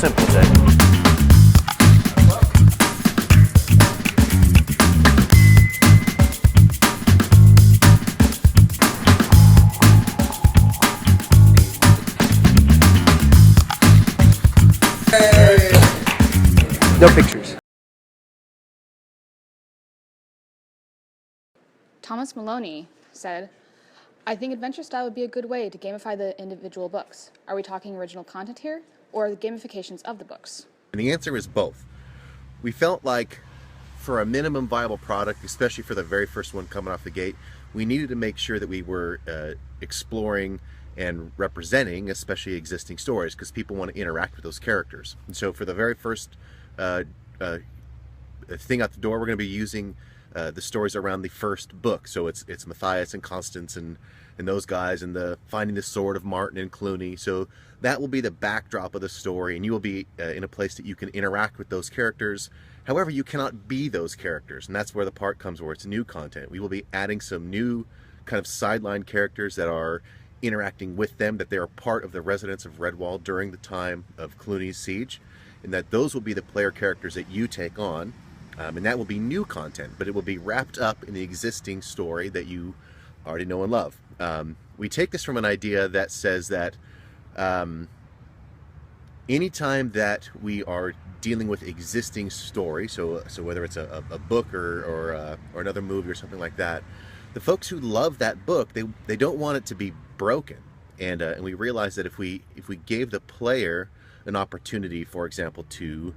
simple, Jay. No pictures. Thomas Maloney said, I think adventure style would be a good way to gamify the individual books. Are we talking original content here, or the gamifications of the books? And the answer is both. We felt like for a minimum viable product, especially for the very first one coming off the gate, we needed to make sure that we were exploring and representing especially existing stories, because people want to interact with those characters. And so for the very first thing out the door, we're going to be using the stories around the first book. So it's Matthias and Constance and those guys, and the finding the sword of Martin and Clooney. So that will be the backdrop of the story, and you will be in a place that you can interact with those characters. However, you cannot be those characters, and that's where the part comes where it's new content. We will be adding some new kind of sideline characters that are interacting with them, that they are part of the residents of Redwall during the time of Clooney's siege, and that those will be the player characters that you take on. And that will be new content, but it will be wrapped up in the existing story that you already know and love. We take this from an idea that says that anytime that we are dealing with existing story, so whether it's a book or another movie or something like that, the folks who love that book, they don't want it to be broken. And we realize that if we gave the player an opportunity, for example, to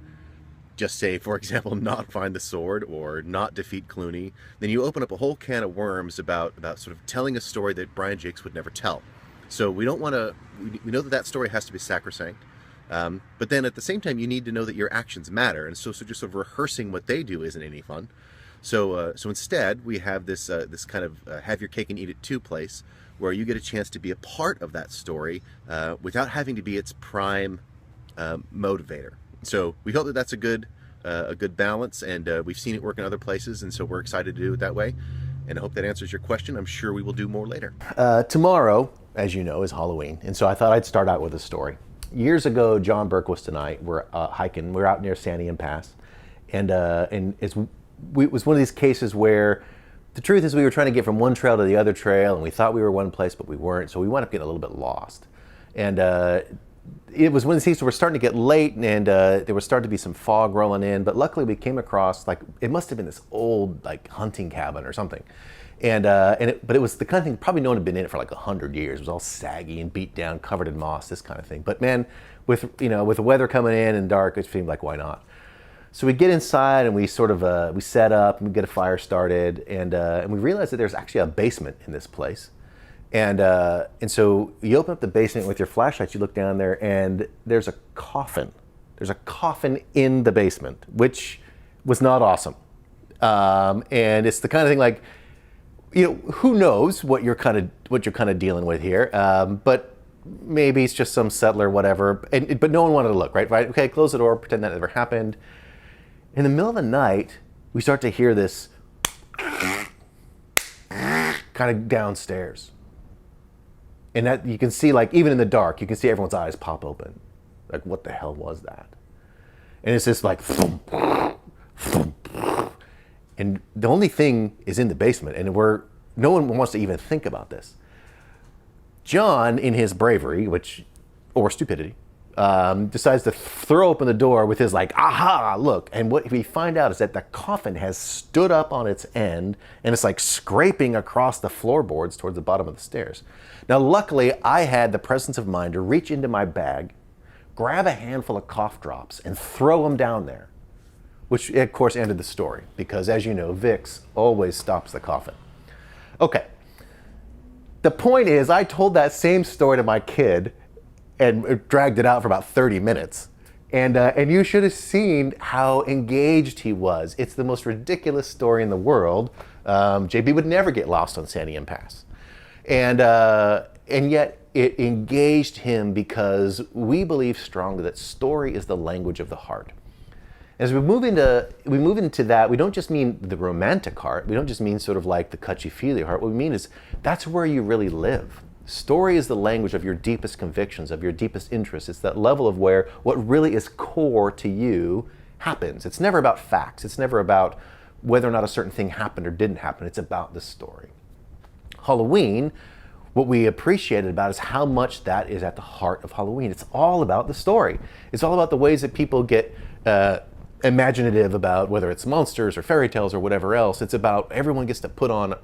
just say, for example, not find the sword or not defeat Clooney, then you open up a whole can of worms about sort of telling a story that Brian Jakes would never tell. So we don't want to, we know that story has to be sacrosanct, but then at the same time you need to know that your actions matter, and so just sort of rehearsing what they do isn't any fun. So instead we have this kind of have your cake and eat it too place, where you get a chance to be a part of that story without having to be its prime motivator. So we hope that that's a good balance, and we've seen it work in other places, and so we're excited to do it that way. And I hope that answers your question. I'm sure we will do more later. Tomorrow, as you know, is Halloween, and so I thought I'd start out with a story. Years ago, John Berquist and I were hiking. We were out near Santiam Pass, and it was one of these cases where the truth is we were trying to get from one trail to the other trail, and we thought we were one place, but we weren't. So we wound up getting a little bit lost, and it was one of these things where we're starting to get late, and there was starting to be some fog rolling in, but luckily we came across, like, it must have been this old like hunting cabin or something, but it was the kind of thing probably no one had been in it for like 100 years. It was all saggy and beat down, covered in moss, this kind of thing. But man, with the weather coming in and dark, it seemed like, why not? So we get inside and we sort of we set up and we get a fire started, and we realized that there's actually a basement in this place. And so you open up the basement with your flashlights, you look down there, and there's a coffin. There's a coffin in the basement, which was not awesome. And it's the kind of thing like, who knows what you're kind of dealing with here, but maybe it's just some settler, whatever. But no one wanted to look, right? Okay, close the door, pretend that never happened. In the middle of the night, we start to hear this kind of downstairs. And that you can see, like, even in the dark, you can see everyone's eyes pop open. Like, what the hell was that? And it's just like, thump, thump. And the only thing is in the basement, and no one wants to even think about this. John, in his bravery, or stupidity, decides to throw open the door with his like, aha, look. And what we find out is that the coffin has stood up on its end, and it's like scraping across the floorboards towards the bottom of the stairs. Now, luckily, I had the presence of mind to reach into my bag, grab a handful of cough drops, and throw them down there, which, of course, ended the story, because, as you know, Vicks always stops the coffin. Okay. The point is, I told that same story to my kid and dragged it out for about 30 minutes. And you should have seen how engaged he was. It's the most ridiculous story in the world. JB would never get lost on Santiam Pass. And yet it engaged him because we believe strongly that story is the language of the heart. As we move into that, we don't just mean the romantic heart. We don't just mean sort of like the touchy-feely heart. What we mean is that's where you really live. Story is the language of your deepest convictions, of your deepest interests. It's that level of where what really is core to you happens. It's never about facts. It's never about whether or not a certain thing happened or didn't happen. It's about the story. Halloween, what we appreciated about is how much that is at the heart of Halloween. It's all about the story. It's all about the ways that people get imaginative about whether it's monsters or fairy tales or whatever else. It's about everyone gets to put on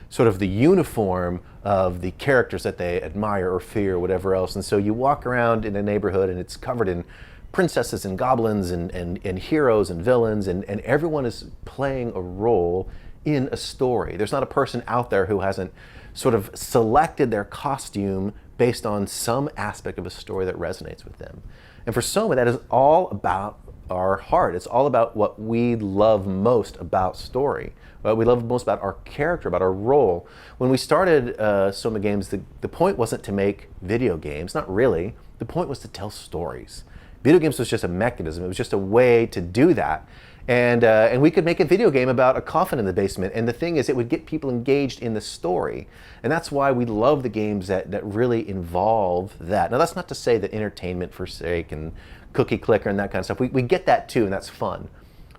sort of the uniform of the characters that they admire or fear or whatever else. And so you walk around in a neighborhood and it's covered in princesses and goblins and heroes and villains, and everyone is playing a role in a story. There's not a person out there who hasn't sort of selected their costume based on some aspect of a story that resonates with them. And for Soma, that is all about our heart. It's all about what we love most about story, what we love most about our character, about our role. When we started Soma Games, the point wasn't to make video games, not really. The point was to tell stories. Video games was just a mechanism. It was just a way to do that. And we could make a video game about a coffin in the basement. And the thing is, it would get people engaged in the story. And that's why we love the games that really involve that. Now, that's not to say that entertainment for sake and cookie clicker and that kind of stuff, we get that too, and that's fun.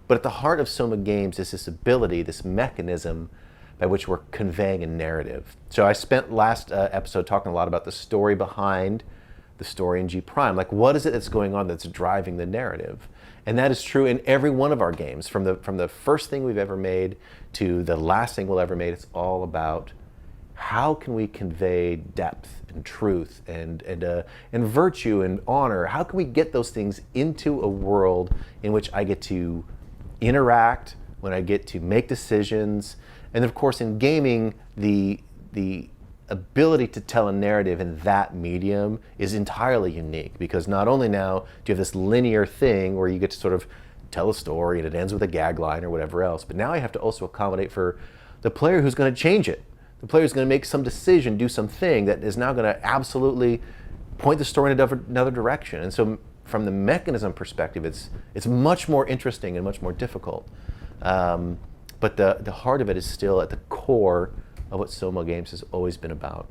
But at the heart of Soma Games is this ability, this mechanism by which we're conveying a narrative. So I spent last episode talking a lot about the story behind the story in G Prime. Like, what is it that's going on that's driving the narrative? And that is true in every one of our games, from the first thing we've ever made to the last thing we'll ever make. It's all about how can we convey depth and truth and virtue and honor. How can we get those things into a world in which I get to interact, when I get to make decisions, and of course in gaming, the ability to tell a narrative in that medium is entirely unique, because not only now do you have this linear thing where you get to sort of tell a story and it ends with a gag line or whatever else, but now I have to also accommodate for the player who's going to change it. The player who's going to make some decision, do something that is now going to absolutely point the story in another direction. And so from the mechanism perspective, it's much more interesting and much more difficult. But the heart of it is still at the core of what Soma Games has always been about.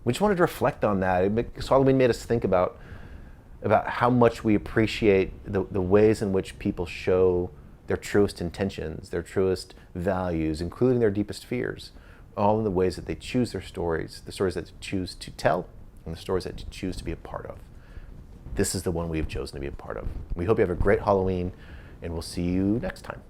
We just wanted to reflect on that. Halloween made us think about how much we appreciate the ways in which people show their truest intentions, their truest values, including their deepest fears, all in the ways that they choose their stories, the stories that they choose to tell, and the stories that they choose to be a part of. This is the one we have chosen to be a part of. We hope you have a great Halloween, and we'll see you next time.